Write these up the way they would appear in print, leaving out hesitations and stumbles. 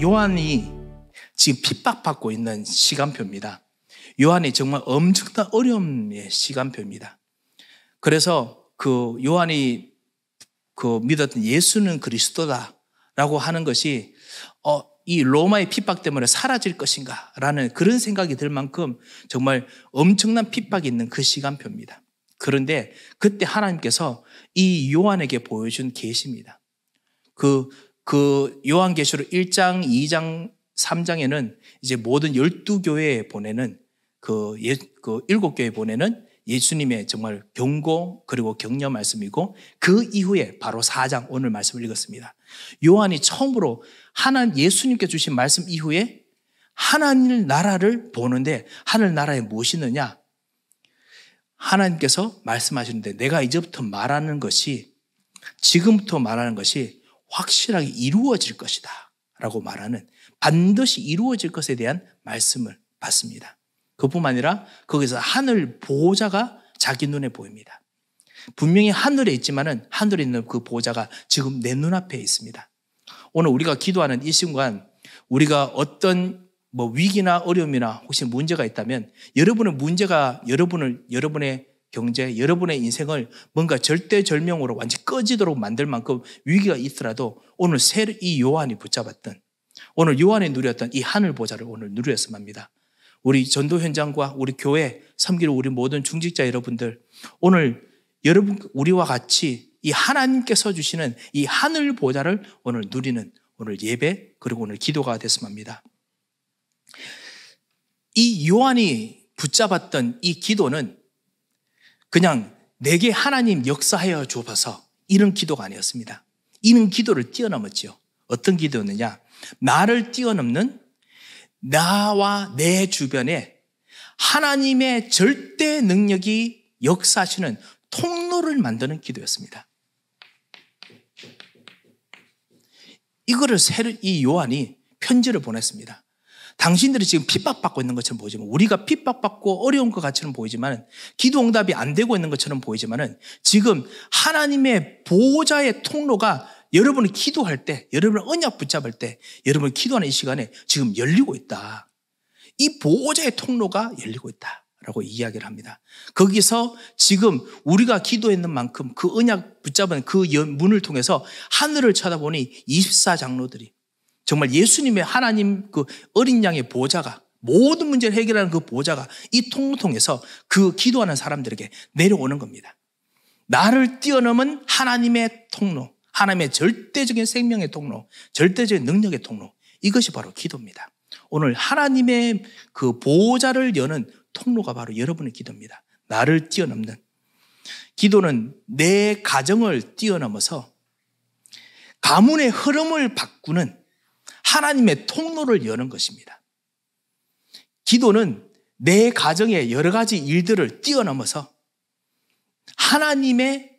요한이 지금 핍박받고 있는 시간표입니다. 요한이 정말 엄청난 어려움의 시간표입니다. 그래서 그 요한이 그 믿었던 예수는 그리스도다라고 하는 것이 이 로마의 핍박 때문에 사라질 것인가 라는 그런 생각이 들 만큼 정말 엄청난 핍박이 있는 그 시간표입니다. 그런데 그때 하나님께서 이 요한에게 보여준 계시입니다. 그 요한계시록 1장, 2장, 3장에는 이제 모든 12교회에 보내는 그 7교회에 보내는 예수님의 정말 경고 그리고 격려 말씀이고, 그 이후에 바로 4장 오늘 말씀을 읽었습니다. 요한이 처음으로 예수님께 주신 말씀 이후에 하나님 나라를 보는데, 하늘 나라에 무엇이 있느냐? 하나님께서 말씀하시는데 내가 이제부터 말하는 것이, 지금부터 말하는 것이 확실하게 이루어질 것이다 라고 말하는, 반드시 이루어질 것에 대한 말씀을 받습니다. 그뿐만 아니라 거기서 하늘 보호자가 자기 눈에 보입니다. 분명히 하늘에 있지만은 하늘에 있는 그 보호자가 지금 내 눈앞에 있습니다. 오늘 우리가 기도하는 이 순간, 우리가 어떤 위기나 어려움이나 혹시 문제가 있다면, 여러분의 문제가 여러분의 경제, 여러분의 인생을 뭔가 절대절명으로 완전히 꺼지도록 만들 만큼 위기가 있더라도 오늘 이 요한이 붙잡았던, 오늘 요한이 누렸던 이 하늘 보좌를 오늘 누렸으면 합니다. 우리 전도 현장과 우리 교회 섬기는 우리 모든 중직자 여러분들, 오늘 우리와 같이 이 하나님께서 주시는 이 하늘 보좌를 오늘 누리는 오늘 예배 그리고 오늘 기도가 됐으면 합니다. 이 요한이 붙잡았던 이 기도는 그냥 내게 하나님 역사하여 주옵소서 이런 기도가 아니었습니다. 이는 기도를 뛰어넘었지요. 어떤 기도였느냐? 나를 뛰어넘는, 나와 내 주변에 하나님의 절대 능력이 역사하시는 통로를 만드는 기도였습니다. 이거를 이 요한이 편지를 보냈습니다. 당신들이 지금 핍박받고 있는 것처럼 보이지만, 우리가 핍박받고 어려운 것 같이는 보이지만, 기도 응답이 안 되고 있는 것처럼 보이지만, 지금 하나님의 보호자의 통로가 여러분이 기도할 때, 여러분이 언약 붙잡을 때, 여러분이 기도하는 이 시간에 지금 열리고 있다. 이 보호자의 통로가 열리고 있다라고 이야기를 합니다. 거기서 지금 우리가 기도했는 만큼 그 언약 붙잡은 그 문을 통해서 하늘을 쳐다보니 24장로들이 정말 예수님의 하나님 그 어린 양의 보호자가, 모든 문제를 해결하는 그 보호자가 이 통로 통해서 그 기도하는 사람들에게 내려오는 겁니다. 나를 뛰어넘은 하나님의 통로, 하나님의 절대적인 생명의 통로, 절대적인 능력의 통로, 이것이 바로 기도입니다. 오늘 하나님의 그 보호자를 여는 통로가 바로 여러분의 기도입니다. 나를 뛰어넘는 기도는 내 가정을 뛰어넘어서 가문의 흐름을 바꾸는 하나님의 통로를 여는 것입니다. 기도는 내 가정의 여러 가지 일들을 뛰어넘어서 하나님의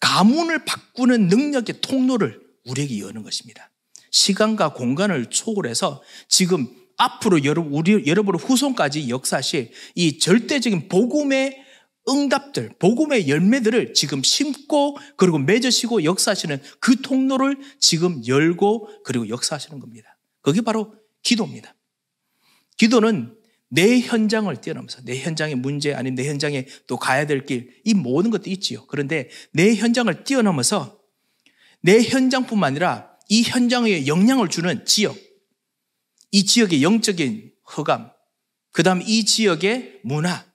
가문을 바꾸는 능력의 통로를 우리에게 여는 것입니다. 시간과 공간을 초월해서 지금 앞으로 여러분의 후손까지 역사하실 이 절대적인 복음의 응답들, 복음의 열매들을 지금 심고 그리고 맺으시고 역사하시는 그 통로를 지금 열고 그리고 역사하시는 겁니다. 그게 바로 기도입니다. 기도는 내 현장을 뛰어넘어서 내 현장의 문제, 아니면 내 현장에 또 가야 될 길, 이 모든 것도 있지요. 그런데 내 현장을 뛰어넘어서 내 현장뿐만 아니라 이 현장에 영향을 주는 지역, 이 지역의 영적인 허감, 그 다음에 이 지역의 문화,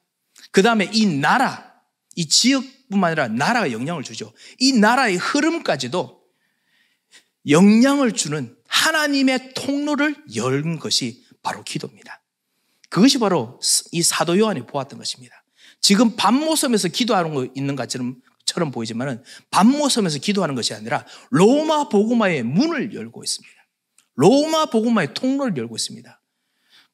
그 다음에 이 나라, 이 지역뿐만 아니라 나라가 영향을 주죠. 이 나라의 흐름까지도 영향을 주는 하나님의 통로를 연 것이 바로 기도입니다. 그것이 바로 이 사도 요한이 보았던 것입니다. 지금 밤모섬에서 기도하는 거 있는 것처럼 보이지만, 밤모섬에서 기도하는 것이 아니라 로마 복음화의 문을 열고 있습니다. 로마 복음화의 통로를 열고 있습니다.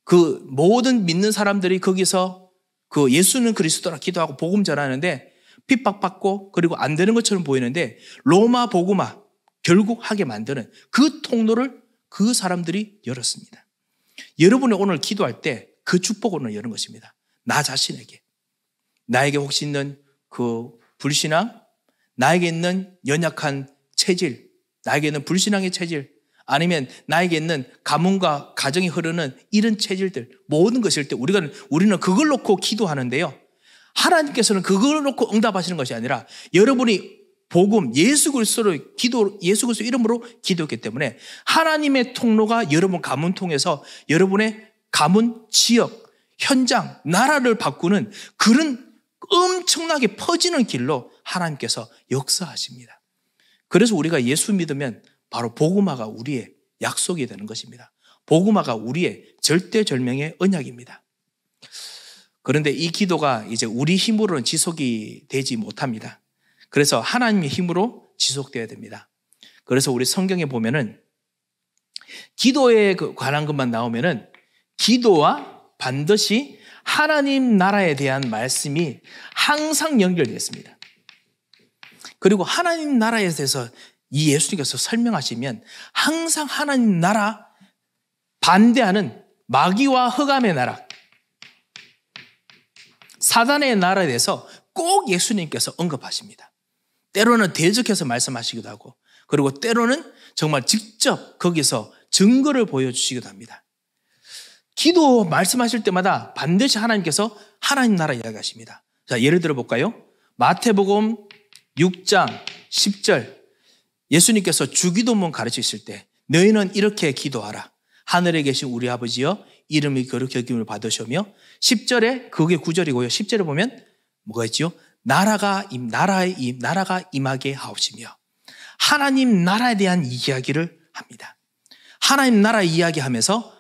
그 모든 믿는 사람들이 거기서 그 예수는 그리스도라 기도하고 복음 전하는데 핍박받고 그리고 안 되는 것처럼 보이는데, 로마 복음화 결국 하게 만드는 그 통로를 그 사람들이 열었습니다. 여러분이 오늘 기도할 때 그 축복을 오늘 여는 것입니다. 나 자신에게, 나에게 혹시 있는 그 불신앙, 나에게 있는 연약한 체질, 나에게 있는 불신앙의 체질, 아니면 나에게 있는 가문과 가정이 흐르는 이런 체질들, 모든 것일 때 우리는 그걸 놓고 기도하는데요. 하나님께서는 그걸 놓고 응답하시는 것이 아니라 여러분이 복음, 예수 그리스도 이름으로 기도했기 때문에 하나님의 통로가 여러분 가문 통해서 여러분의 가문, 지역, 현장, 나라를 바꾸는 그런 엄청나게 퍼지는 길로 하나님께서 역사하십니다. 그래서 우리가 예수 믿으면 바로 복음화가 우리의 약속이 되는 것입니다. 복음화가 우리의 절대절명의 언약입니다. 그런데 이 기도가 이제 우리 힘으로는 지속이 되지 못합니다. 그래서 하나님의 힘으로 지속되어야 됩니다. 그래서 우리 성경에 보면은 기도에 관한 것만 나오면은 기도와 반드시 하나님 나라에 대한 말씀이 항상 연결되어 있습니다. 그리고 하나님 나라에 대해서 이 예수님께서 설명하시면 항상 하나님 나라 반대하는 마귀와 흑암의 나라, 사단의 나라에 대해서 꼭 예수님께서 언급하십니다. 때로는 대적해서 말씀하시기도 하고, 그리고 때로는 정말 직접 거기서 증거를 보여주시기도 합니다. 기도 말씀하실 때마다 반드시 하나님께서 하나님 나라 이야기하십니다. 자, 예를 들어 볼까요? 마태복음 6장 10절 예수님께서 주기도문 가르치실 때 너희는 이렇게 기도하라. 하늘에 계신 우리 아버지여 이름이 거룩히 여김을 받으시며 10절에 그게 9절이고요. 10절에 보면 뭐가 있지요? 나라가 임하게 하옵시며 하나님 나라에 대한 이야기를 합니다. 하나님 나라 이야기하면서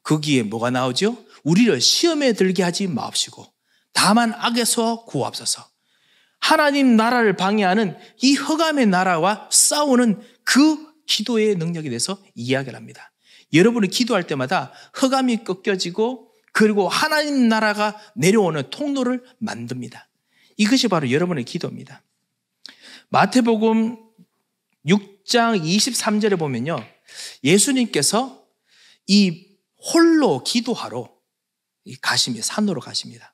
거기에 뭐가 나오죠? 우리를 시험에 들게 하지 마옵시고 다만 악에서 구하옵소서. 하나님 나라를 방해하는 이 흑암의 나라와 싸우는 그 기도의 능력에 대해서 이야기를 합니다. 여러분이 기도할 때마다 흑암이 꺾여지고 그리고 하나님 나라가 내려오는 통로를 만듭니다. 이것이 바로 여러분의 기도입니다. 마태복음 6장 23절에 보면요. 예수님께서 이 홀로 기도하러 가십니다. 산으로 가십니다.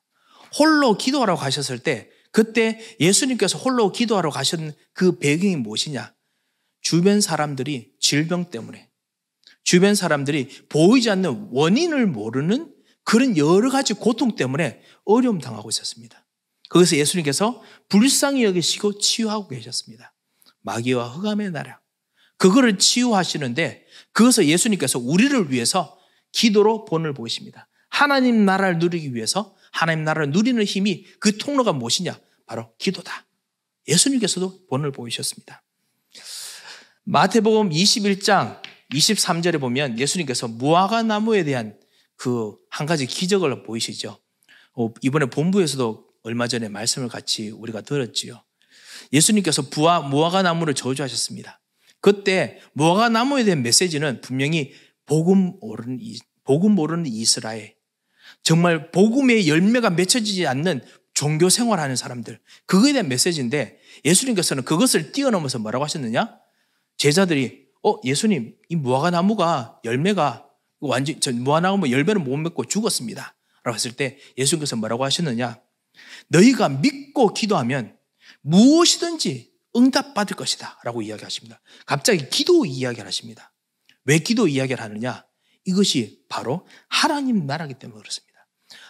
홀로 기도하러 가셨을 때 그때 예수님께서 홀로 기도하러 가신 그 배경이 무엇이냐? 주변 사람들이 질병 때문에, 주변 사람들이 보이지 않는 원인을 모르는 그런 여러 가지 고통 때문에 어려움 당하고 있었습니다. 거기서 예수님께서 불쌍히 여기시고 치유하고 계셨습니다. 마귀와 흑암의 나라. 그거를 치유하시는데 그것을 예수님께서 우리를 위해서 기도로 본을 보이십니다. 하나님 나라를 누리기 위해서 하나님 나라를 누리는 힘이 그 통로가 무엇이냐? 바로 기도다. 예수님께서도 본을 보이셨습니다. 마태복음 21장 23절에 보면 예수님께서 무화과 나무에 대한 그 한 가지 기적을 보이시죠. 이번에 본부에서도 얼마 전에 말씀을 같이 우리가 들었지요. 예수님께서 무화과 나무를 저주하셨습니다. 그때 무화과 나무에 대한 메시지는 분명히 복음 모르는 이스라엘, 정말 복음의 열매가 맺혀지지 않는 종교 생활하는 사람들, 그거에 대한 메시지인데 예수님께서는 그것을 뛰어넘어서 뭐라고 하셨느냐? 제자들이 예수님, 이 무화과 나무가 열매가 무화과 나무 열매를 못 맺고 죽었습니다 라고 했을 때 예수님께서 뭐라고 하셨느냐? 너희가 믿고 기도하면 무엇이든지 응답받을 것이다 라고 이야기하십니다. 갑자기 기도 이야기를 하십니다. 왜 기도 이야기를 하느냐? 이것이 바로 하나님 나라이기 때문에 그렇습니다.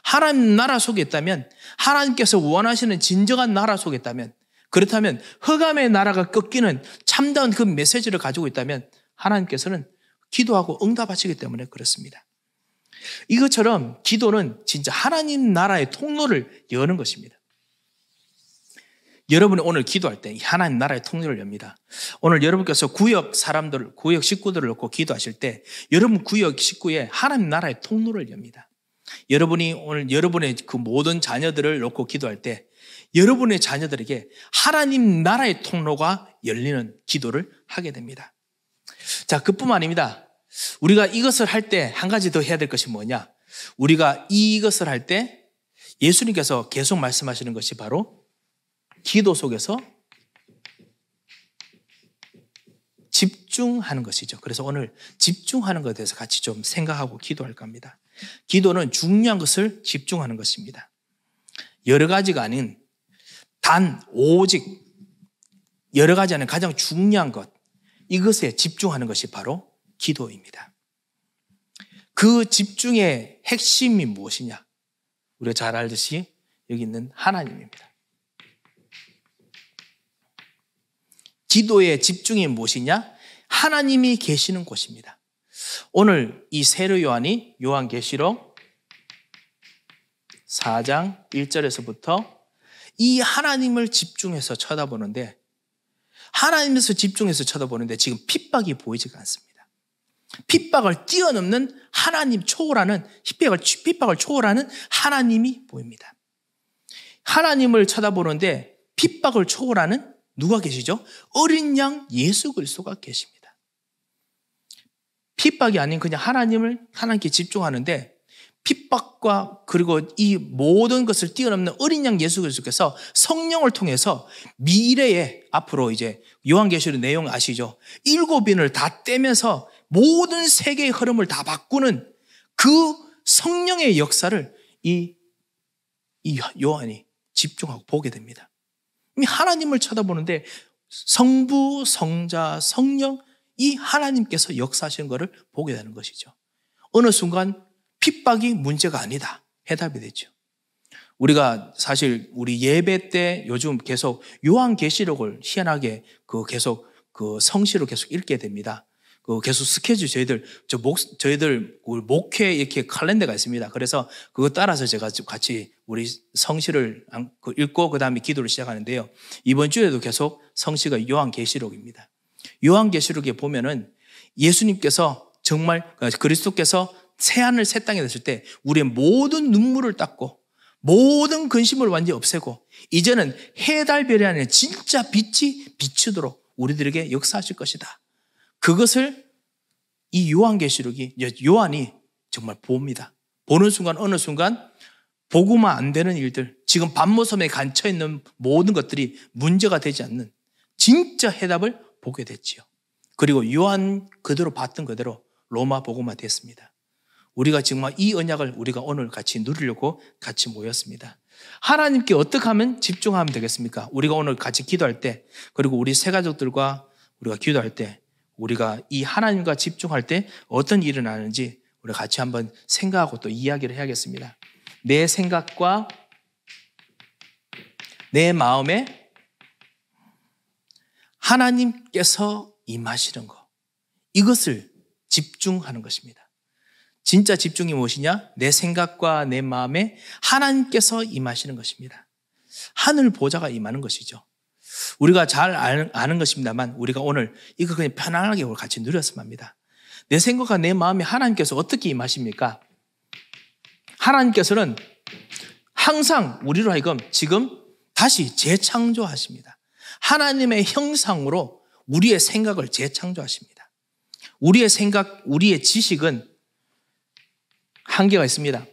하나님 나라 속에 있다면, 하나님께서 원하시는 진정한 나라 속에 있다면, 그렇다면 흑암의 나라가 꺾이는 참다운 그 메시지를 가지고 있다면 하나님께서는 기도하고 응답하시기 때문에 그렇습니다. 이것처럼 기도는 진짜 하나님 나라의 통로를 여는 것입니다. 여러분이 오늘 기도할 때 하나님 나라의 통로를 엽니다. 오늘 여러분께서 구역 식구들을 놓고 기도하실 때 여러분 구역 식구에 하나님 나라의 통로를 엽니다. 여러분이 오늘 여러분의 그 모든 자녀들을 놓고 기도할 때 여러분의 자녀들에게 하나님 나라의 통로가 열리는 기도를 하게 됩니다. 자, 그뿐만 아닙니다. 우리가 이것을 할 때 한 가지 더 해야 될 것이 뭐냐? 우리가 이것을 할 때 예수님께서 계속 말씀하시는 것이 바로 기도 속에서 집중하는 것이죠. 그래서 오늘 집중하는 것에 대해서 같이 좀 생각하고 기도할까 합니다. 기도는 중요한 것을 집중하는 것입니다. 여러 가지가 아닌 단 오직 여러 가지 안에 가장 중요한 것, 이것에 집중하는 것이 바로 기도입니다. 그 집중의 핵심이 무엇이냐? 우리가 잘 알듯이 여기 있는 하나님입니다. 기도의 집중이 무엇이냐? 하나님이 계시는 곳입니다. 오늘 이 세례 요한이 요한계시록 4장 1절에서부터 이 하나님을 집중해서 쳐다보는데, 하나님에서 집중해서 쳐다보는데 지금 핍박이 보이지가 않습니다. 핍박을 뛰어넘는 하나님, 핍박을 초월하는 하나님이 보입니다. 하나님을 쳐다보는데 핍박을 초월하는 누가 계시죠? 어린 양 예수 그리스도가 계십니다. 핍박이 아닌 그냥 하나님께 집중하는데, 핍박과 그리고 이 모든 것을 뛰어넘는 어린 양 예수 그리스도께서 성령을 통해서 미래에 앞으로 이제 요한계시록 내용 아시죠? 7인을 다 떼면서 모든 세계의 흐름을 다 바꾸는 그 성령의 역사를 이 요한이 집중하고 보게 됩니다. 하나님을 쳐다보는데 성부, 성자, 성령, 이 하나님께서 역사하시는 것을 보게 되는 것이죠. 어느 순간 핍박이 문제가 아니다, 해답이 되죠. 우리가 사실 우리 예배 때 요즘 계속 요한계시록을 희한하게 계속 성시로 계속 읽게 됩니다. 계속 스케줄 저희들 목회 이렇게 칼렌더가 있습니다. 그래서 그거 따라서 제가 같이 우리 성시를 읽고 그 다음에 기도를 시작하는데요. 이번 주에도 계속 성시가 요한계시록입니다. 요한계시록에 보면은 예수님께서 정말 그리스도께서 새하늘 새 땅에 됐을 때 우리의 모든 눈물을 닦고 모든 근심을 완전히 없애고 이제는 해, 달, 별이 아니라 진짜 빛이 비추도록 우리들에게 역사하실 것이다. 그것을 이 요한계시록이, 요한이 정말 봅니다. 보는 순간 어느 순간 보고만 안 되는 일들, 지금 반모섬에 갇혀있는 모든 것들이 문제가 되지 않는 진짜 해답을 보게 됐지요. 그리고 요한 그대로 봤던 그대로 로마 복음화 됐습니다. 우리가 정말 이 언약을 우리가 오늘 같이 누리려고 같이 모였습니다. 하나님께 어떻게 하면 집중하면 되겠습니까? 우리가 오늘 같이 기도할 때, 그리고 우리 새 가족들과 우리가 기도할 때, 우리가 이 하나님과 집중할 때 어떤 일이 일어나는지 우리 같이 한번 생각하고 또 이야기를 해야겠습니다. 내 생각과 내 마음에 하나님께서 임하시는 것, 이것을 집중하는 것입니다. 진짜 집중이 무엇이냐? 내 생각과 내 마음에 하나님께서 임하시는 것입니다. 하늘 보좌가 임하는 것이죠. 우리가 잘 아는 것입니다만 우리가 오늘 이거 그냥 편안하게 같이 누렸으면 합니다. 내 생각과 내 마음에 하나님께서 어떻게 임하십니까? 하나님께서는 항상 우리로 하여금 지금 다시 재창조하십니다. 하나님의 형상으로 우리의 생각을 재창조하십니다. 우리의 생각, 우리의 지식은 한계가 있습니다.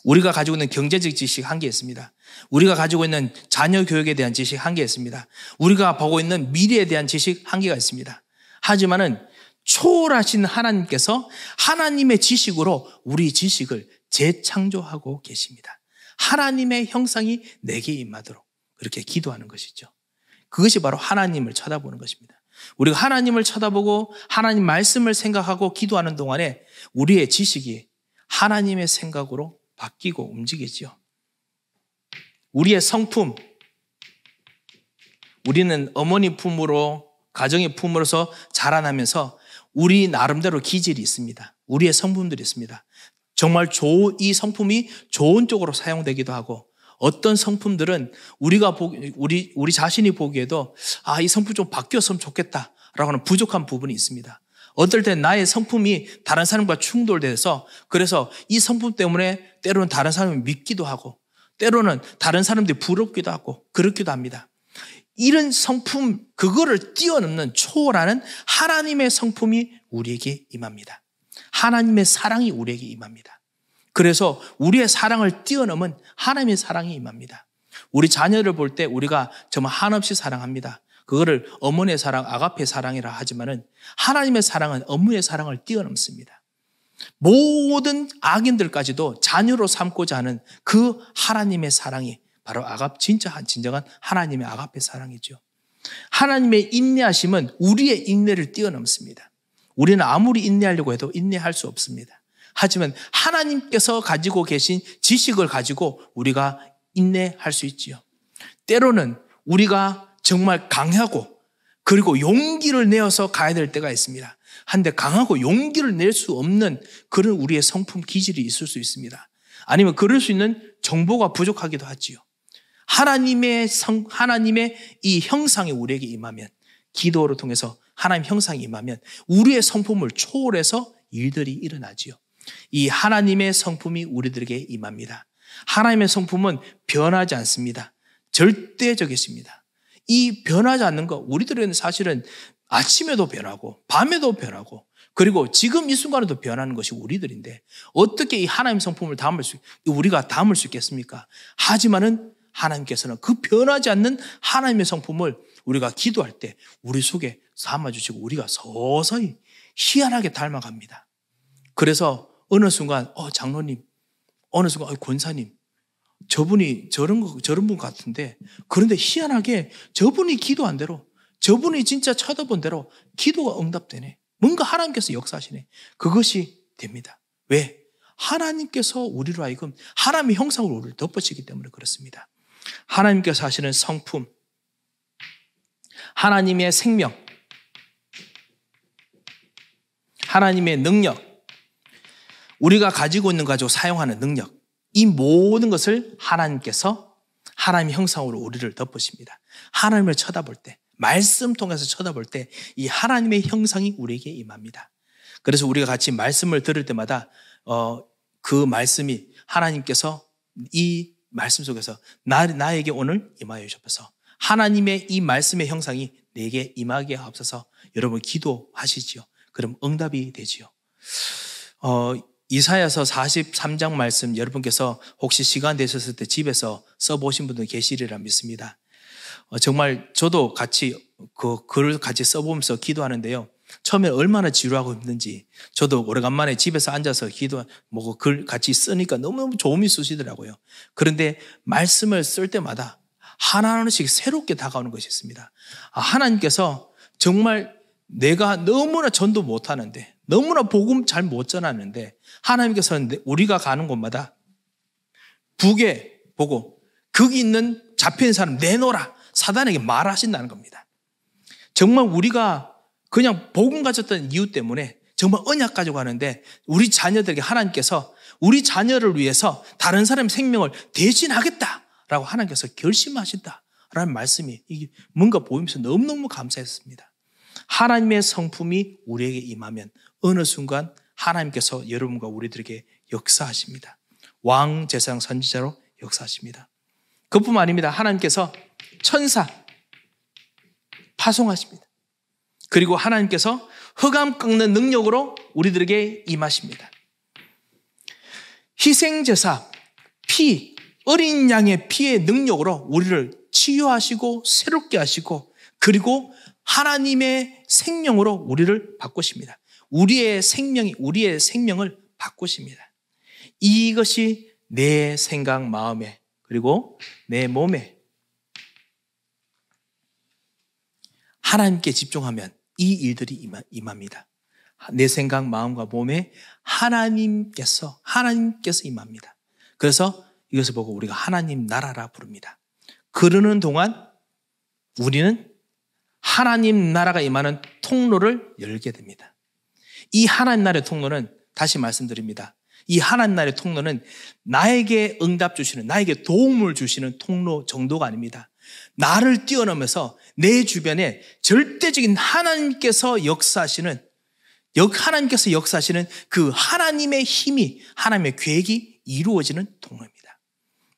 우리가 가지고 있는 경제적 지식 한계 있습니다. 우리가 가지고 있는 자녀 교육에 대한 지식 한계 있습니다. 우리가 보고 있는 미래에 대한 지식 한계가 있습니다. 하지만은 초월하신 하나님께서 하나님의 지식으로 우리 지식을 재창조하고 계십니다. 하나님의 형상이 내게 임하도록 그렇게 기도하는 것이죠. 그것이 바로 하나님을 쳐다보는 것입니다. 우리가 하나님을 쳐다보고 하나님 말씀을 생각하고 기도하는 동안에 우리의 지식이 하나님의 생각으로 바뀌고 움직이죠. 우리의 성품, 우리는 어머니 품으로, 가정의 품으로서 자라나면서 우리 나름대로 기질이 있습니다. 우리의 성품들이 있습니다. 정말 이 성품이 좋은 쪽으로 사용되기도 하고, 어떤 성품들은 우리 자신이 보기에도 이 성품 좀 바뀌었으면 좋겠다라고 하는 부족한 부분이 있습니다. 어떨 땐 나의 성품이 다른 사람과 충돌돼서 그래서 이 성품 때문에 때로는 다른 사람을 믿기도 하고 때로는 다른 사람들이 부럽기도 하고 그렇기도 합니다. 이런 성품, 그거를 뛰어넘는 초월하는 하나님의 성품이 우리에게 임합니다. 하나님의 사랑이 우리에게 임합니다. 그래서 우리의 사랑을 뛰어넘은 하나님의 사랑이 임합니다. 우리 자녀를 볼 때 우리가 정말 한없이 사랑합니다. 그거를 어머니의 사랑, 아가페 사랑이라 하지만은 하나님의 사랑은 어머니의 사랑을 뛰어넘습니다. 모든 악인들까지도 자녀로 삼고자 하는 그 하나님의 사랑이 바로 진정한 하나님의 아가페 사랑이죠. 하나님의 인내하심은 우리의 인내를 뛰어넘습니다. 우리는 아무리 인내하려고 해도 인내할 수 없습니다. 하지만 하나님께서 가지고 계신 지식을 가지고 우리가 인내할 수 있지요. 때로는 우리가 정말 강하고 그리고 용기를 내어서 가야 될 때가 있습니다. 한데 강하고 용기를 낼 수 없는 그런 우리의 성품 기질이 있을 수 있습니다. 아니면 그럴 수 있는 정보가 부족하기도 하지요. 하나님의 이 형상이 우리에게 임하면, 기도를 통해서 하나님 형상이 임하면 우리의 성품을 초월해서 일들이 일어나지요. 이 하나님의 성품이 우리들에게 임합니다. 하나님의 성품은 변하지 않습니다. 절대적이십니다. 이 변하지 않는 거, 우리들은 사실은 아침에도 변하고 밤에도 변하고 그리고 지금 이 순간에도 변하는 것이 우리들인데 어떻게 이 하나님 성품을 우리가 담을 수 있겠습니까? 하지만은 하나님께서는 그 변하지 않는 하나님의 성품을 우리가 기도할 때 우리 속에 담아주시고 우리가 서서히 희한하게 닮아갑니다. 그래서 어느 순간 장로님, 어느 순간 권사님, 저분이 저런 분 같은데 그런데 희한하게 저분이 기도한 대로, 저분이 진짜 쳐다본 대로 기도가 응답되네. 뭔가 하나님께서 역사하시네. 그것이 됩니다. 왜? 하나님께서 우리로 하여금 하나님의 형상으로 우리를 덮으시기 때문에 그렇습니다. 하나님께서 하시는 성품, 하나님의 생명, 하나님의 능력, 우리가 가지고 있는 거 가지고 사용하는 능력, 이 모든 것을 하나님께서 하나님의 형상으로 우리를 덮으십니다. 하나님을 쳐다볼 때, 말씀 통해서 쳐다볼 때 이 하나님의 형상이 우리에게 임합니다. 그래서 우리가 같이 말씀을 들을 때마다 그 말씀이 하나님께서 이 말씀 속에서 나에게 오늘 임하여 주셔서 하나님의 이 말씀의 형상이 내게 임하게 하옵소서. 여러분 기도하시지요. 그럼 응답이 되지요. 이사야서 43장 말씀 여러분께서 혹시 시간 되셨을 때 집에서 써보신 분들 계시리라 믿습니다. 정말 저도 같이 그 글을 같이 써보면서 기도하는데요. 처음에 얼마나 지루하고 힘든지 저도 오래간만에 집에서 앉아서 글 같이 쓰니까 너무너무 좋음이 쑤시더라고요. 그런데 말씀을 쓸 때마다 하나하나씩 새롭게 다가오는 것이 있습니다. 하나님께서 정말 내가 너무나 전도 못하는데 너무나 복음 잘 못 전하는데 하나님께서는 우리가 가는 곳마다 북에 보고 거기 있는 잡힌 사람 내놓으라 사단에게 말하신다는 겁니다. 정말 우리가 그냥 복음 가졌던 이유 때문에 정말 언약 가지고 가는데 우리 자녀들에게 하나님께서 우리 자녀를 위해서 다른 사람의 생명을 대신하겠다라고 하나님께서 결심하신다라는 말씀이 이게 뭔가 보이면서 너무너무 감사했습니다. 하나님의 성품이 우리에게 임하면 어느 순간 하나님께서 여러분과 우리들에게 역사하십니다. 왕, 제사장, 선지자로 역사하십니다. 그뿐만 아닙니다. 하나님께서 천사 파송하십니다. 그리고 하나님께서 흑암 꺾는 능력으로 우리들에게 임하십니다. 희생제사, 피, 어린 양의 피의 능력으로 우리를 치유하시고 새롭게 하시고 그리고 하나님의 생명으로 우리를 바꾸십니다. 우리의 생명을 바꾸십니다. 이것이 내 생각, 마음에 그리고 내 몸에 하나님께 집중하면 이 일들이 임합니다. 내 생각, 마음과 몸에 하나님께서 임합니다. 그래서 이것을 보고 우리가 하나님 나라라 부릅니다. 그러는 동안 우리는 하나님 나라가 임하는 통로를 열게 됩니다. 이 하나님 나라의 통로는 다시 말씀드립니다. 이 하나님 나라의 통로는 나에게 응답 주시는, 나에게 도움을 주시는 통로 정도가 아닙니다. 나를 뛰어넘어서 내 주변에 절대적인 하나님께서 역사하시는 그 하나님의 힘이, 하나님의 계획이 이루어지는 통로입니다.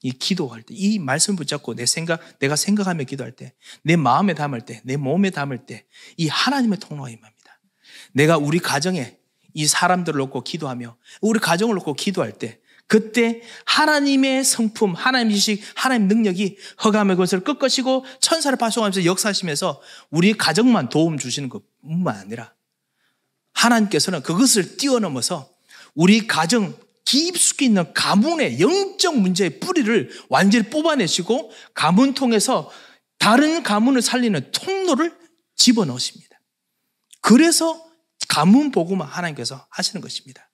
이 기도할 때, 이 말씀 붙잡고 내가 생각하며 기도할 때, 내 마음에 담을 때, 내 몸에 담을 때, 이 하나님의 통로가 임합니다. 내가 우리 가정에 이 사람들을 놓고 기도하며, 우리 가정을 놓고 기도할 때, 그때 하나님의 성품, 하나님 지식, 하나님 능력이 흑암의 것을 꺾으시고 천사를 파송하면서 역사하시면서 우리 가정만 도움 주시는 것뿐만 아니라 하나님께서는 그것을 뛰어넘어서 우리 가정 깊숙이 있는 가문의 영적 문제의 뿌리를 완전히 뽑아내시고 가문 통해서 다른 가문을 살리는 통로를 집어넣으십니다. 그래서 가문 복음을 하나님께서 하시는 것입니다.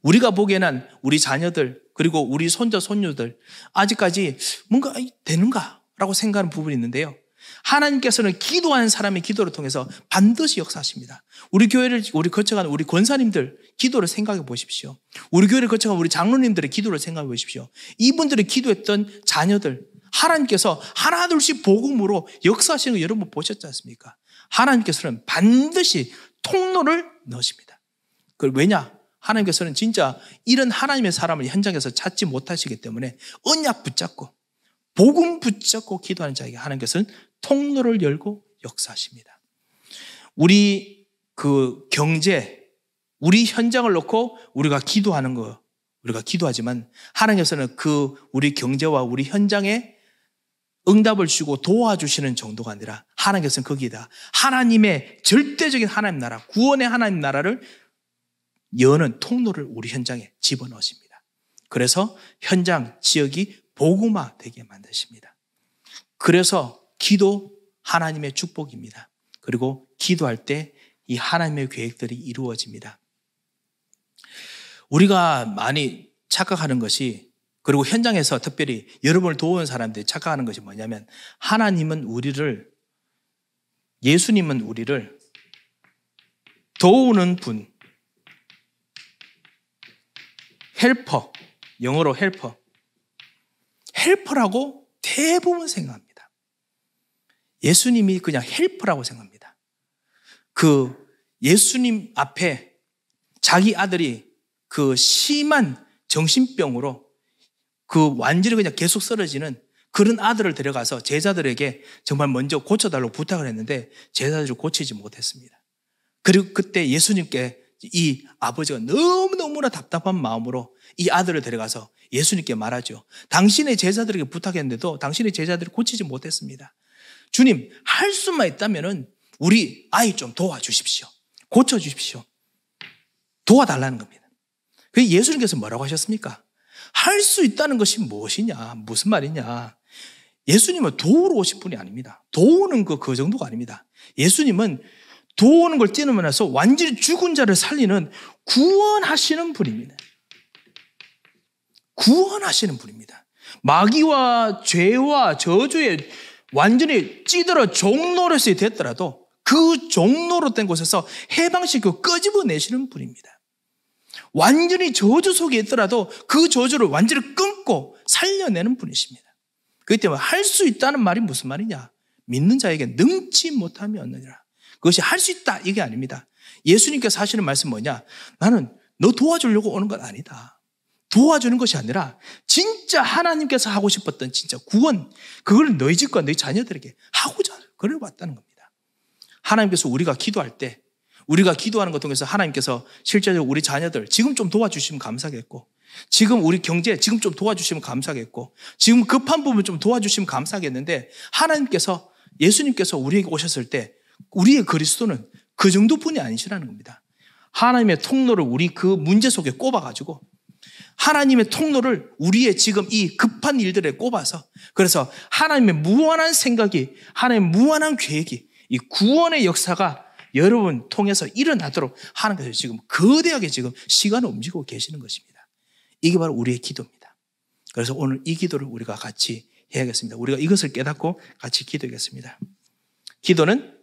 우리가 보기에는 우리 자녀들 그리고 우리 손자 손녀들 아직까지 뭔가 되는가라고 생각하는 부분이 있는데요. 하나님께서는 기도하는 사람의 기도를 통해서 반드시 역사하십니다. 우리 교회를 거쳐가는 우리 권사님들 기도를 생각해 보십시오. 우리 교회를 거쳐가는 우리 장로님들의 기도를 생각해 보십시오. 이분들이 기도했던 자녀들 하나님께서 하나둘씩 복음으로 역사하시는 거 여러분 보셨지 않습니까? 하나님께서는 반드시 통로를 넣으십니다. 왜냐? 하나님께서는 진짜 이런 하나님의 사람을 현장에서 찾지 못하시기 때문에 언약 붙잡고 복음 붙잡고 기도하는 자에게 하나님께서는 통로를 열고 역사하십니다. 우리 경제, 우리 현장을 놓고 우리가 기도하는 거, 우리가 기도하지만 하나님께서는 우리 경제와 우리 현장에 응답을 주고 도와주시는 정도가 아니라 하나님께서는 거기에다 하나님의 절대적인 하나님 나라, 구원의 하나님 나라를 여는 통로를 우리 현장에 집어넣으십니다. 그래서 현장, 지역이 복음화 되게 만드십니다. 그래서 기도 하나님의 축복입니다. 그리고 기도할 때 이 하나님의 계획들이 이루어집니다. 우리가 많이 착각하는 것이 그리고 현장에서 특별히 여러분을 도우는 사람들이 착각하는 것이 뭐냐면 예수님은 우리를 도우는 분, 헬퍼, 영어로 헬퍼라고 대부분 생각합니다. 예수님이 그냥 헬퍼라고 생각합니다. 예수님 앞에 자기 아들이 심한 정신병으로 완전히 그냥 계속 쓰러지는 그런 아들을 데려가서 제자들에게 정말 먼저 고쳐달라고 부탁을 했는데 제자들이 고치지 못했습니다. 그리고 그때 예수님께 이 아버지가 너무너무나 답답한 마음으로 이 아들을 데려가서 예수님께 말하죠. 당신의 제자들에게 부탁했는데도 당신의 제자들이 고치지 못했습니다. 주님, 할 수만 있다면은 우리 아이 좀 도와주십시오. 고쳐주십시오. 도와달라는 겁니다. 그래서 예수님께서 뭐라고 하셨습니까? 할 수 있다는 것이 무엇이냐? 무슨 말이냐? 예수님은 도우러 오신 분이 아닙니다. 도우는 그 정도가 아닙니다. 예수님은 도우는 걸 뛰어넘어서 완전히 죽은 자를 살리는 구원하시는 분입니다. 구원하시는 분입니다. 마귀와 죄와 저주에 완전히 찌들어 종노릇이 됐더라도 그 종노릇된 곳에서 해방시키고 끄집어내시는 분입니다. 완전히 저주 속에 있더라도 그 저주를 완전히 끊고 살려내는 분이십니다. 그렇기 때문에 할 수 있다는 말이 무슨 말이냐? 믿는 자에게 능치 못함이 없느니라. 그것이 할 수 있다 이게 아닙니다. 예수님께서 하시는 말씀은 뭐냐? 나는 너 도와주려고 오는 건 아니다. 도와주는 것이 아니라 진짜 하나님께서 하고 싶었던 진짜 구원, 그걸 너희 집과 너희 자녀들에게 하고자 그래 왔다는 겁니다. 하나님께서 우리가 기도할 때 우리가 기도하는 것 통해서 하나님께서 실제로 우리 자녀들 지금 좀 도와주시면 감사하겠고 지금 우리 경제 지금 좀 도와주시면 감사하겠고 지금 급한 부분 좀 도와주시면 감사하겠는데 하나님께서 예수님께서 우리에게 오셨을 때 우리의 그리스도는 그 정도뿐이 아니시라는 겁니다. 하나님의 통로를 우리 그 문제 속에 꼽아가지고 하나님의 통로를 우리의 지금 이 급한 일들에 꼽아서 그래서 하나님의 무한한 생각이 하나님의 무한한 계획이 이 구원의 역사가 여러분 통해서 일어나도록 하나님께서 지금 거대하게 지금 시간을 움직이고 계시는 것입니다. 이게 바로 우리의 기도입니다. 그래서 오늘 이 기도를 우리가 같이 해야겠습니다. 우리가 이것을 깨닫고 같이 기도하겠습니다. 기도는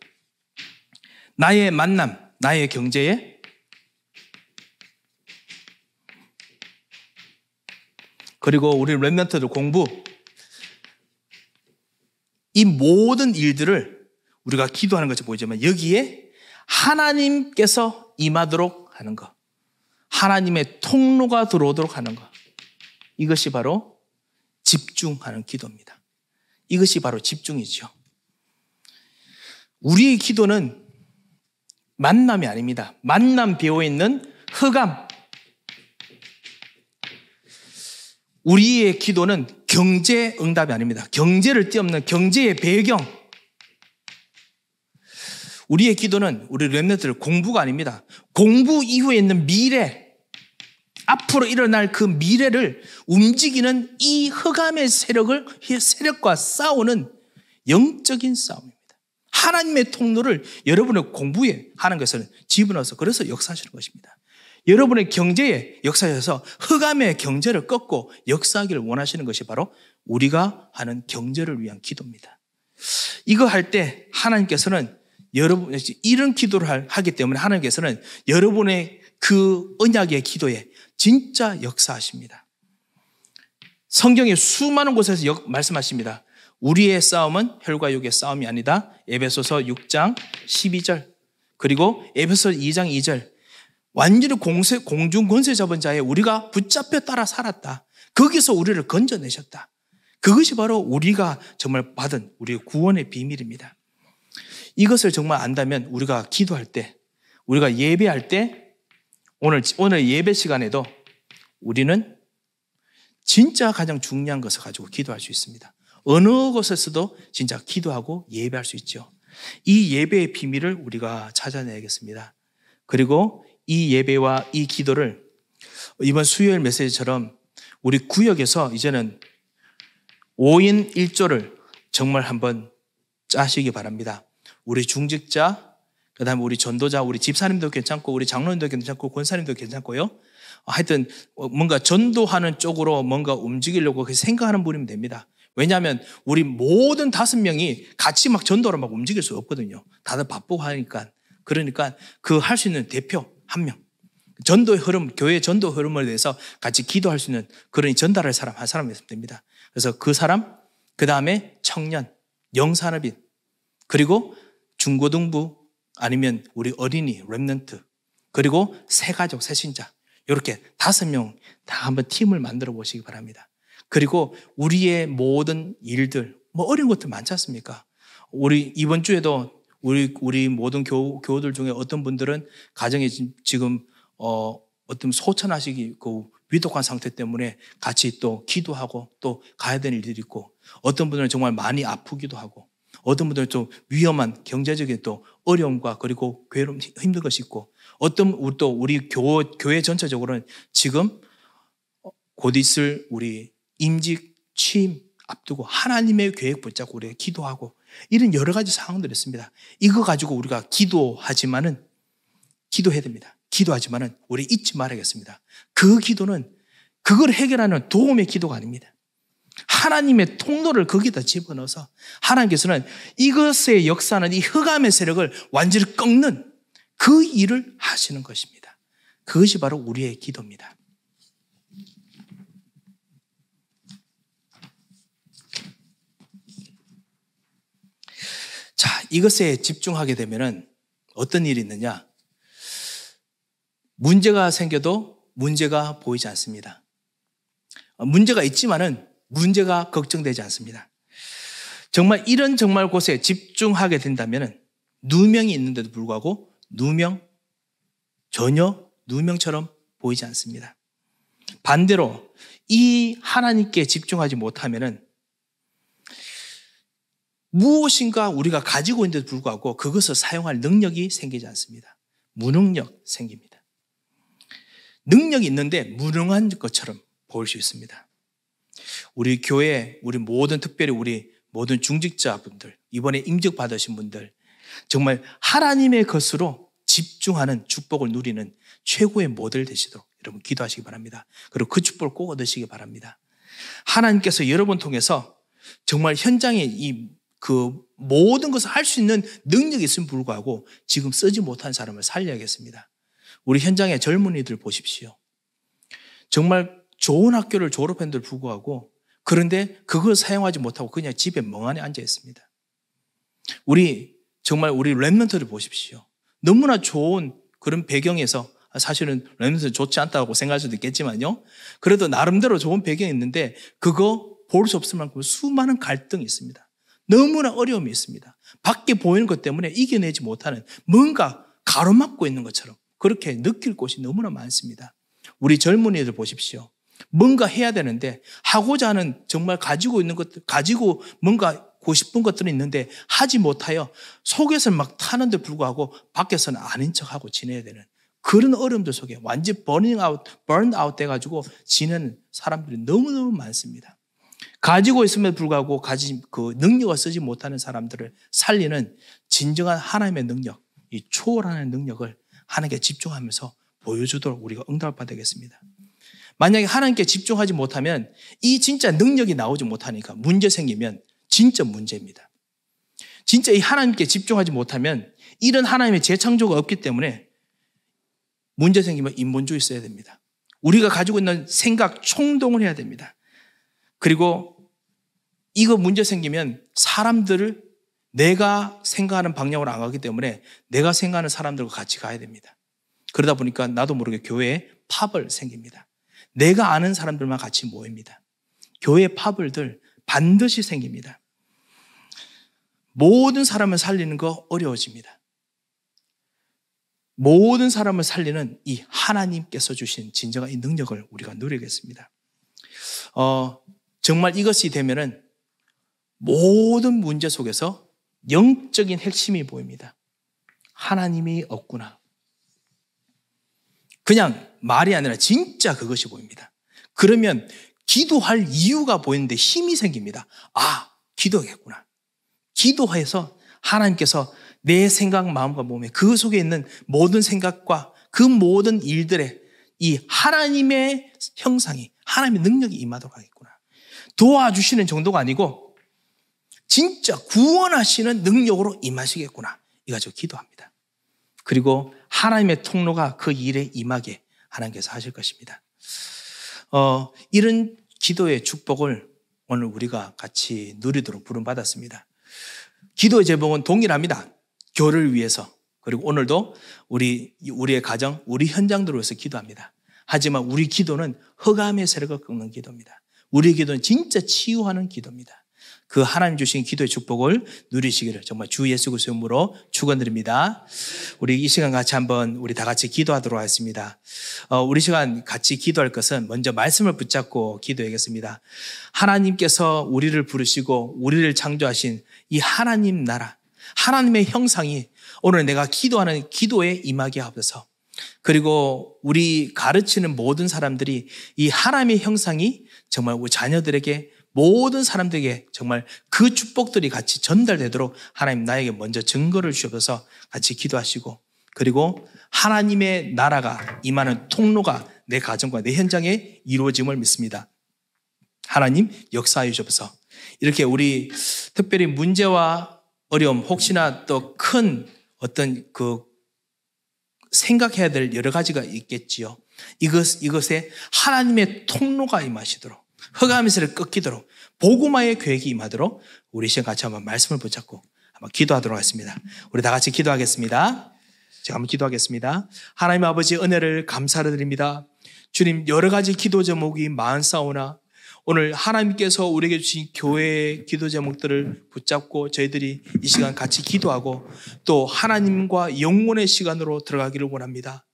나의 만남, 나의 경제에 그리고 우리 렘넌트들 공부 이 모든 일들을 우리가 기도하는 것이 보이지만 여기에 하나님께서 임하도록 하는 것, 하나님의 통로가 들어오도록 하는 것, 이것이 바로 집중하는 기도입니다. 이것이 바로 집중이죠. 우리의 기도는 만남이 아닙니다. 만남 배후에 있는 흑암. 우리의 기도는 경제 응답이 아닙니다. 경제를 뛰어넘는 경제의 배경. 우리의 기도는 우리 렘넌트들 공부가 아닙니다. 공부 이후에 있는 미래, 앞으로 일어날 그 미래를 움직이는 이 흑암의 세력과 싸우는 영적인 싸움입니다. 하나님의 통로를 여러분의 공부에 하는 것을 집어넣어서 그래서 역사하시는 것입니다. 여러분의 경제에 역사하셔서 흑암의 경제를 꺾고 역사하기를 원하시는 것이 바로 우리가 하는 경제를 위한 기도입니다. 이거 할 때 하나님께서는 여러분 이런 기도를 하기 때문에 하나님께서는 여러분의 그 언약의 기도에 진짜 역사하십니다. 성경의 수많은 곳에서 말씀하십니다. 우리의 싸움은 혈과 육의 싸움이 아니다. 에베소서 6장 12절 그리고 에베소서 2장 2절 완전히 공중 권세 잡은 자에 우리가 붙잡혀 따라 살았다. 거기서 우리를 건져내셨다. 그것이 바로 우리가 정말 받은 우리의 구원의 비밀입니다. 이것을 정말 안다면 우리가 기도할 때, 우리가 예배할 때, 오늘 예배 시간에도 우리는 진짜 가장 중요한 것을 가지고 기도할 수 있습니다. 어느 곳에서도 진짜 기도하고 예배할 수 있죠. 이 예배의 비밀을 우리가 찾아내야겠습니다. 그리고 이 예배와 이 기도를 이번 수요일 메시지처럼 우리 구역에서 이제는 5인 1조를 정말 한번 짜시기 바랍니다. 우리 중직자, 그 다음에 우리 전도자, 우리 집사님도 괜찮고 우리 장로님도 괜찮고 권사님도 괜찮고요. 하여튼 뭔가 전도하는 쪽으로 뭔가 움직이려고 생각하는 분이면 됩니다. 왜냐하면 우리 모든 5명이 같이 막 전도로 막 움직일 수 없거든요. 다들 바쁘고 하니까. 그러니까 그 할 수 있는 대표 1명. 전도의 흐름, 교회의 전도 흐름을 위해서 같이 기도할 수 있는 그런 전달할 사람 한 사람이 있으면 됩니다. 그래서 그 사람, 그 다음에 청년, 영산업인, 그리고 중고등부 아니면 우리 어린이, 렘넌트, 그리고 새가족, 새신자 이렇게 5명 다 한번 팀을 만들어 보시기 바랍니다. 그리고 우리의 모든 일들, 뭐 어려운 것들 많지 않습니까? 우리 이번 주에도 우리 모든 교우들 중에 어떤 분들은 가정에 지금 어떤 소천하시기 그 위독한 상태 때문에 같이 또 기도하고 또 가야 되는 일들이 있고 어떤 분들은 정말 많이 아프기도 하고 어떤 분들은 좀 위험한 경제적인 또 어려움과 그리고 괴로움 힘든 것이 있고 어떤 우리 교회 전체적으로는 지금 곧 있을 우리 임직 취임 앞두고 하나님의 계획 붙잡고 우리가 기도하고 이런 여러 가지 상황들이 있습니다. 이거 가지고 우리가 기도해야 됩니다. 기도하지만은 우리 잊지 말아야겠습니다. 그 기도는 그걸 해결하는 도움의 기도가 아닙니다. 하나님의 통로를 거기다 집어넣어서 하나님께서는 이것의 역사는 이 흑암의 세력을 완전히 꺾는 그 일을 하시는 것입니다. 그것이 바로 우리의 기도입니다. 자, 이것에 집중하게 되면은 어떤 일이 있느냐? 문제가 생겨도 문제가 보이지 않습니다. 문제가 있지만은 문제가 걱정되지 않습니다. 정말 이런 정말 곳에 집중하게 된다면은 누명이 있는데도 불구하고 전혀 누명처럼 보이지 않습니다. 반대로 이 하나님께 집중하지 못하면은 무엇인가 우리가 가지고 있는데도 불구하고 그것을 사용할 능력이 생기지 않습니다. 무능력 생깁니다. 능력이 있는데 무능한 것처럼 보일 수 있습니다. 우리 교회, 특별히 우리 모든 중직자분들, 이번에 임직 받으신 분들, 정말 하나님의 것으로 집중하는 축복을 누리는 최고의 모델 되시도록 여러분 기도하시기 바랍니다. 그리고 그 축복을 꼭 얻으시기 바랍니다. 하나님께서 여러분 통해서 정말 현장에 그 모든 것을 할 수 있는 능력이 있음에 불구하고 지금 쓰지 못한 사람을 살려야겠습니다. 우리 현장의 젊은이들 보십시오. 정말 좋은 학교를 졸업했는데도 불구하고 그런데 그걸 사용하지 못하고 그냥 집에 멍하니 앉아 있습니다. 우리 렘넌트들 보십시오. 너무나 좋은 그런 배경에서 사실은 렘넌트는 좋지 않다고 생각할 수도 있겠지만요. 그래도 나름대로 좋은 배경이 있는데 그거 볼 수 없을 만큼 수많은 갈등이 있습니다. 너무나 어려움이 있습니다. 밖에 보이는 것 때문에 이겨내지 못하는 뭔가 가로막고 있는 것처럼 그렇게 느낄 곳이 너무나 많습니다. 우리 젊은이들 보십시오. 뭔가 해야 되는데 하고자 하는 정말 가지고 있는 것들, 가지고 뭔가 하고 싶은 것들은 있는데 하지 못하여 속에서 막 타는데 불구하고 밖에서는 아닌 척하고 지내야 되는 그런 어려움들 속에 완전 버닝아웃 돼가지고 지내는 사람들이 너무너무 많습니다. 가지고 있음에도 불구하고 그 능력을 쓰지 못하는 사람들을 살리는 진정한 하나님의 능력, 이 초월하는 능력을 하나님께 집중하면서 보여주도록 우리가 응답을 받아야 되겠습니다. 만약에 하나님께 집중하지 못하면 이 진짜 능력이 나오지 못하니까 문제 생기면 진짜 문제입니다. 진짜 이 하나님께 집중하지 못하면 이런 하나님의 재창조가 없기 때문에 문제 생기면 인본주의 써야 됩니다. 우리가 가지고 있는 생각, 총동을 해야 됩니다. 그리고 이거 문제 생기면 사람들을 내가 생각하는 방향으로 안 가기 때문에 내가 생각하는 사람들과 같이 가야 됩니다. 그러다 보니까 나도 모르게 교회에 팝을 생깁니다. 내가 아는 사람들만 같이 모입니다. 교회 팝을들 반드시 생깁니다. 모든 사람을 살리는 거 어려워집니다. 모든 사람을 살리는 이 하나님께서 주신 진정한 이 능력을 우리가 누리겠습니다. 정말 이것이 되면은 모든 문제 속에서 영적인 핵심이 보입니다. 하나님이 없구나. 그냥 말이 아니라 진짜 그것이 보입니다. 그러면 기도할 이유가 보이는데 힘이 생깁니다. 아, 기도하겠구나. 기도해서 하나님께서 내 생각, 마음과 몸에 그 속에 있는 모든 생각과 그 모든 일들에 이 하나님의 형상이, 하나님의 능력이 임하도록 하겠구나. 도와주시는 정도가 아니고 진짜 구원하시는 능력으로 임하시겠구나. 이거 가지고 기도합니다. 그리고 하나님의 통로가 그 일에 임하게 하나님께서 하실 것입니다. 이런 기도의 축복을 오늘 우리가 같이 누리도록 부름받았습니다. 기도의 제목은 동일합니다. 교를 위해서. 그리고 오늘도 우리의 가정, 우리 현장들을 위해서 기도합니다. 하지만 우리 기도는 흑암의 세력을 꺾는 기도입니다. 우리 기도는 진짜 치유하는 기도입니다. 그 하나님 주신 기도의 축복을 누리시기를 정말 주 예수 그리스도의 이름으로 축원드립니다. 우리 이 시간 같이 한번 우리 다 같이 기도하도록 하겠습니다. 우리 시간 같이 기도할 것은 먼저 말씀을 붙잡고 기도하겠습니다. 하나님께서 우리를 부르시고 우리를 창조하신 이 하나님 나라, 하나님의 형상이 오늘 내가 기도하는 기도에 임하게 하옵소서. 그리고 우리 가르치는 모든 사람들이 이 하나님의 형상이 정말 우리 자녀들에게, 모든 사람들에게 정말 그 축복들이 같이 전달되도록 하나님 나에게 먼저 증거를 주셔서 같이 기도하시고, 그리고 하나님의 나라가 임하는 통로가 내 가정과 내 현장에 이루어짐을 믿습니다. 하나님 역사해 주셔서 이렇게 우리 특별히 문제와 어려움, 혹시나 또 큰 어떤 그 생각해야 될 여러 가지가 있겠지요. 이것에 하나님의 통로가 임하시도록, 흑암의 세력을 꺾이도록, 복음화의 계획이 임하도록 우리 시간 같이 한번 말씀을 붙잡고 한번 기도하도록 하겠습니다. 우리 다 같이 기도하겠습니다. 제가 한번 기도하겠습니다. 하나님 아버지 은혜를 감사를 드립니다. 주님, 여러 가지 기도 제목이 많사오나 오늘 하나님께서 우리에게 주신 교회의 기도 제목들을 붙잡고 저희들이 이 시간 같이 기도하고 또 하나님과 영혼의 시간으로 들어가기를 원합니다.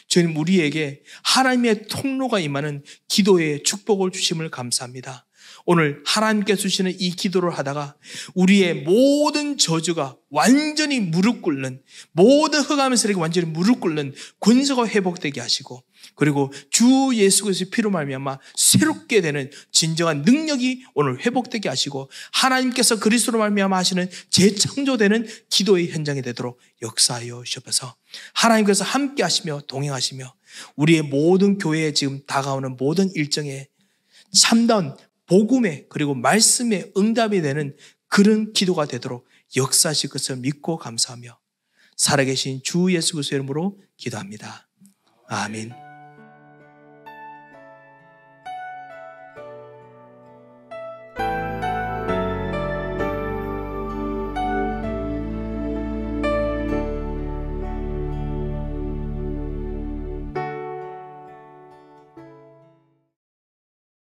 주님, 우리에게 하나님의 통로가 임하는 기도의 축복을 주심을 감사합니다. 오늘 하나님께서 주시는 이 기도를 하다가 우리의 모든 저주가 완전히 무릎 꿇는, 모든 흑암의 세력이 완전히 무릎 꿇는 권세가 회복되게 하시고, 그리고 주 예수 그리스도의 피로 말미암아 새롭게 되는 진정한 능력이 오늘 회복되게 하시고, 하나님께서 그리스도로 말미암아 하시는 재창조되는 기도의 현장이 되도록 역사하여 주셔서 하나님께서 함께 하시며 동행하시며 우리의 모든 교회에 지금 다가오는 모든 일정에 참다운 복음의 그리고 말씀의 응답이 되는 그런 기도가 되도록 역사하실 것을 믿고 감사하며 살아계신 주 예수 그리스도의 이름으로 기도합니다. 아멘.